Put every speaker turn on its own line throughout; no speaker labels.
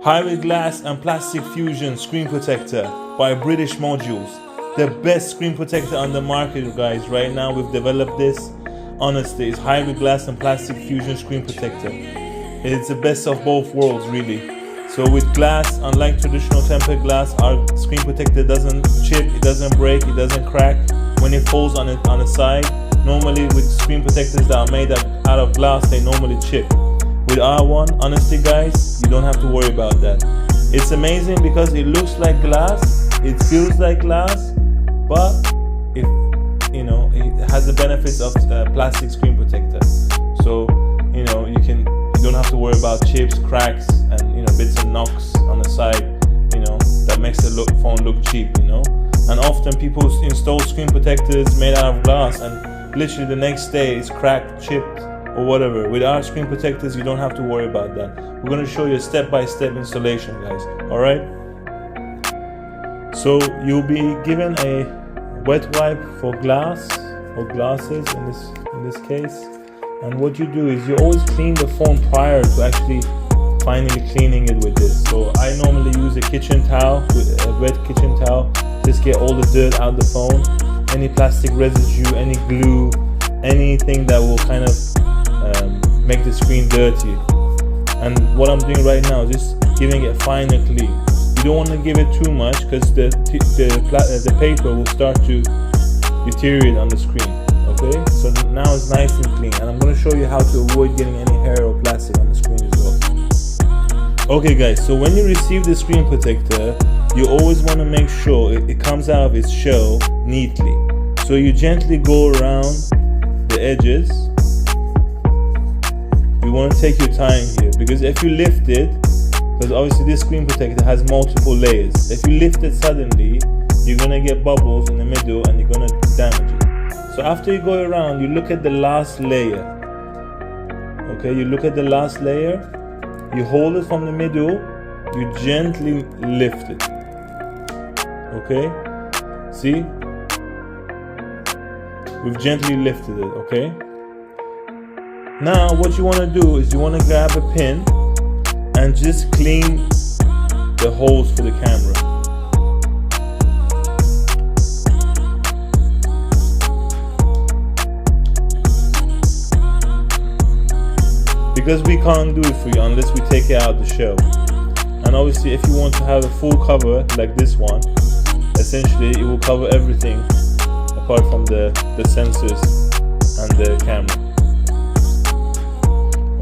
Highway Glass and Plastic Fusion Screen Protector by British Modules. The best screen protector on the market, guys. Right now we've developed this. Honestly, it's Highway Glass and Plastic Fusion Screen Protector. It's the best of both worlds, really. So with glass, unlike traditional tempered glass, our screen protector doesn't chip, it doesn't break, it doesn't crack when it falls on the side. Normally with screen protectors that are made out of glass, they normally chip. With our one, honestly guys, you don't have to worry about that. It's amazing because it looks like glass, it feels like glass, but it has the benefits of plastic screen protector. So you don't have to worry about chips, cracks, and bits and knocks on the side. That makes the phone look cheap. And often people install screen protectors made out of glass, and literally the next day it's cracked, chipped, or whatever. With our screen protectors, you don't have to worry about that. We're going to show you a step-by-step installation, guys. Alright? So you'll be given a wet wipe for glass or glasses in this case. And what you do is you always clean the phone prior to actually finally cleaning it with this. So I normally use a kitchen towel, with a wet kitchen towel, just get all the dirt out of the phone, any plastic residue, any glue, anything that will kind of make the screen dirty. And what I'm doing right now is just giving it finer clean. You don't want to give it too much because the paper will start to deteriorate on the screen. Okay, so now it's nice and clean, and I'm going to show you how to avoid getting any hair or plastic on the screen as well. Okay guys, so when you receive the screen protector, you always want to make sure it comes out of its shell neatly. So you gently go around the edges. You want to take your time here, because if you lift it, because obviously this screen protector has multiple layers, if you lift it suddenly, you're going to get bubbles in the middle and you're going to damage it. So after you go around, you look at the last layer. Okay, you look at the last layer, you hold it from the middle, you gently lift it. Okay, see? We've gently lifted it, okay? Now what you want to do is you want to grab a pin and just clean the holes for the camera. Because we can't do it for you unless we take it out of the shell. And obviously if you want to have a full cover like this one, essentially it will cover everything apart from the sensors and the camera.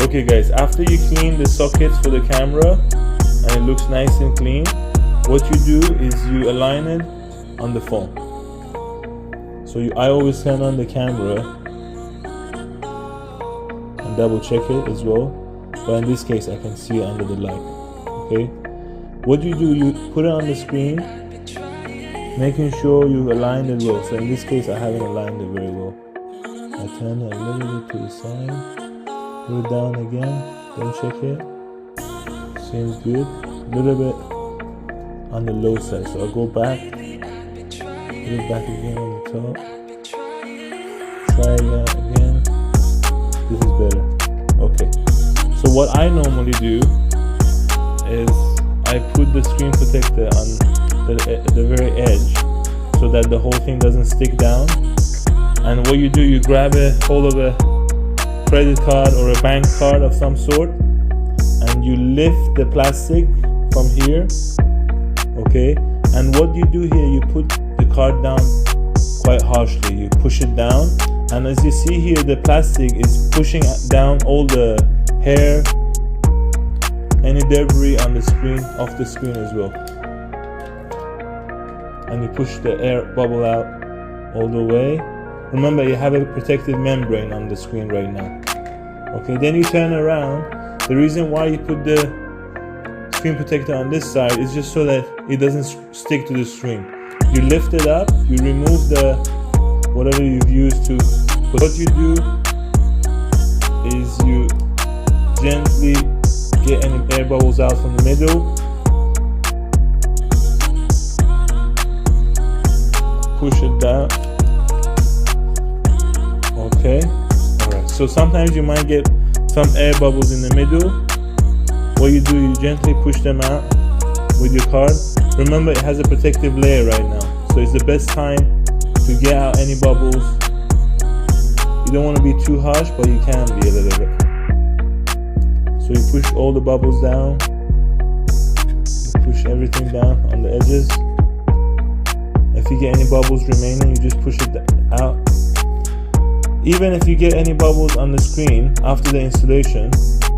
Okay guys, after you clean the sockets for the camera and it looks nice and clean, what you do is you align it on the phone. So I always turn on the camera and double check it as well, but in this case I can see it under the light. Okay, what you do, you put it on the screen, making sure you align it well. So in this case I haven't aligned it very well. I turn it a little bit to the side, put it down again, then check it. Seems good. A little bit on the low side, so I'll go back, put it back again on the top, try again. This is better. Okay, so what I normally do is I put the screen protector on the very edge so that the whole thing doesn't stick down. And what you do, you grab a hold of a credit card or a bank card of some sort and you lift the plastic from here. Okay, and what you do here, you put the card down quite harshly. You push it down, and as you see here, the plastic is pushing down all the hair, any debris on the screen, off the screen as well. And you push the air bubble out all the way. Remember, you have a protective membrane on the screen right now. Okay, then you turn around. The reason why you put the screen protector on this side is just so that it doesn't stick to the screen. You lift it up, you remove the whatever you've used to. What you do is you gently get any air bubbles out from the middle, push it down. Okay, alright, so sometimes you might get some air bubbles in the middle. what you do, you gently push them out with your card. Remember, it has a protective layer right now, so it's the best time to get out any bubbles. You don't want to be too harsh, but you can be a little bit. So you push all the bubbles down, you push everything down on the edges. If you get any bubbles remaining, you just push it out. Even if you get any bubbles on the screen after the installation,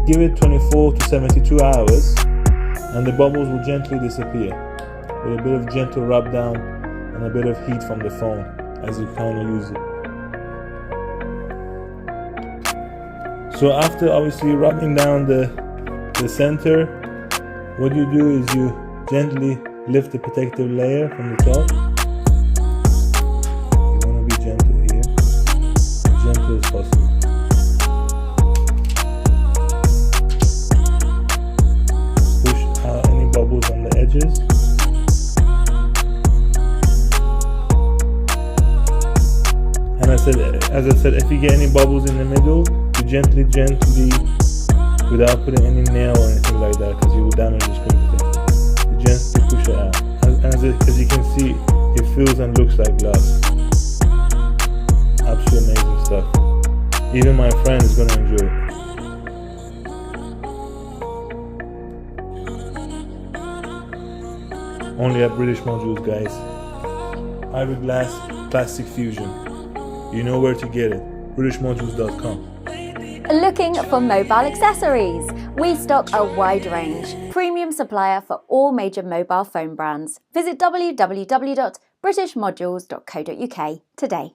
give it 24 to 72 hours and the bubbles will gently disappear with a bit of gentle rub down and a bit of heat from the phone as you kind of use it. So after obviously rubbing down the center, what you do is you gently lift the protective layer from the top. You want to be gentle here, as gentle as possible. Push out any bubbles on the edges. And as I said, if you get any bubbles in the middle, you gently, without putting any nail or anything like that, because you will damage the screen protector. You gently push it out. As you can see, it feels and looks like glass. Absolutely amazing stuff. Even my friend is going to enjoy it. Only at British Modules, guys. Fiberglass plastic fusion. You know where to get it. BritishModules.com.
Looking for mobile accessories? We stock a wide range. Premium supplier for all major mobile phone brands. Visit www.britishmodules.co.uk today.